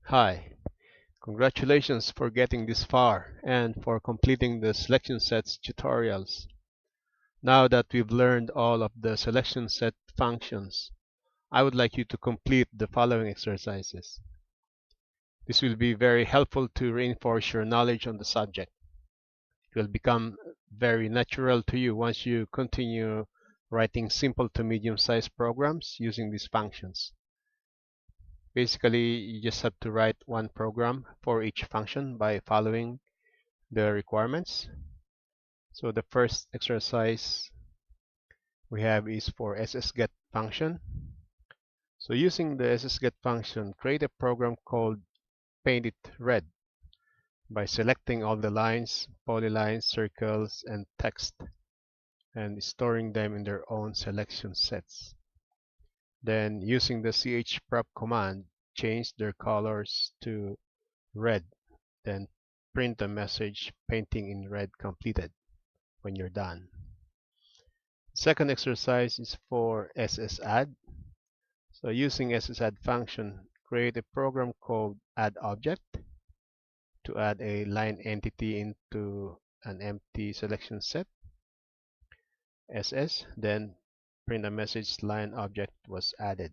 Hi, congratulations for getting this far and for completing the selection sets tutorials. Now that we've learned all of the selection set functions, I would like you to complete the following exercises. This will be very helpful to reinforce your knowledge on the subject. It will become very natural to you once you continue writing simple to medium-sized programs using these functions. Basically, you just have to write one program for each function by following the requirements. So the first exercise we have is for ssget function. So using the ssget function, create a program called paint it red by selecting all the lines, polylines, circles, and text and storing them in their own selection sets. Then using the chprop command, change their colors to red. Then print a message painting in red completed when you're done. Second exercise is for ssadd. So using ssadd function, create a program called addObject to add a line entity into an empty selection set, ss, then print a message line object was added.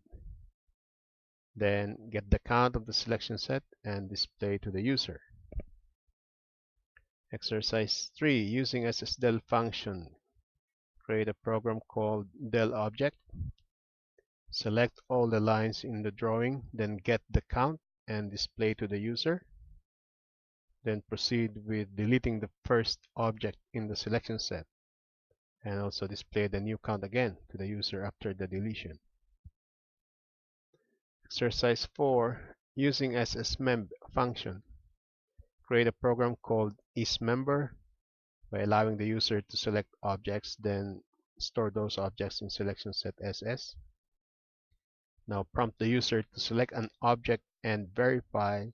Then get the count of the selection set and display to the user. Exercise 3, using ssdel function, create a program called delObject. Select all the lines in the drawing, then get the count and display to the user. Then proceed with deleting the first object in the selection set and also display the new count again to the user after the deletion. Exercise 4, using ssmemb function, create a program called isMember by allowing the user to select objects, then store those objects in selection set ss. Now prompt the user to select an object and verify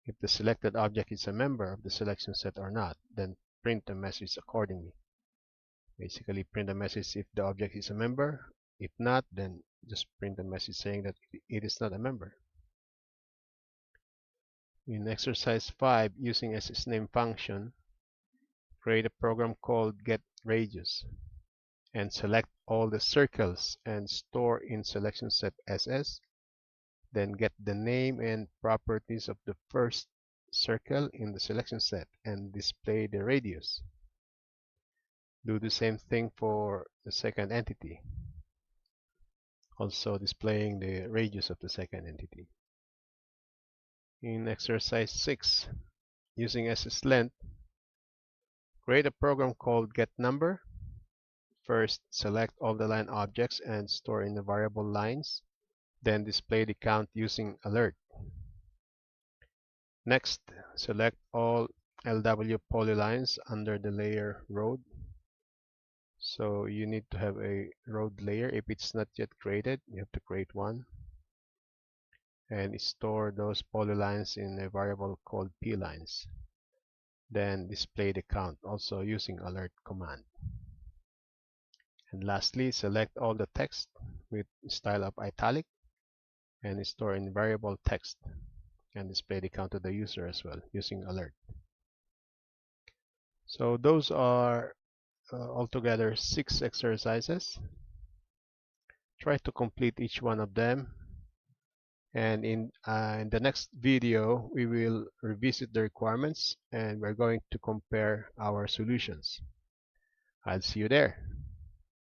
if the selected object is a member of the selection set or not, then print a message accordingly. Basically, print a message if the object is a member. If not, then just print a message saying that it is not a member. In exercise 5, using ssname function, create a program called getRadius and select all the circles and store in selection set ss. Then get the name and properties of the first circle in the selection set and display the radius. Do the same thing for the second entity, also displaying the radius of the second entity. In exercise 6, using sslength, create a program called getNumber. First, select all the line objects and store in the variable lines, then display the count using alert. Next, select all LW polylines under the layer road. So you need to have a road layer. If it's not yet created, you have to create one. And store those polylines in a variable called plines. Then display the count, also using alert command. And lastly, select all the text with style of italic and store in variable text and display the count to the user as well using alert. So those are altogether 6 exercises. Try to complete each one of them, and in the next video we will revisit the requirements and we're going to compare our solutions. I'll see you there.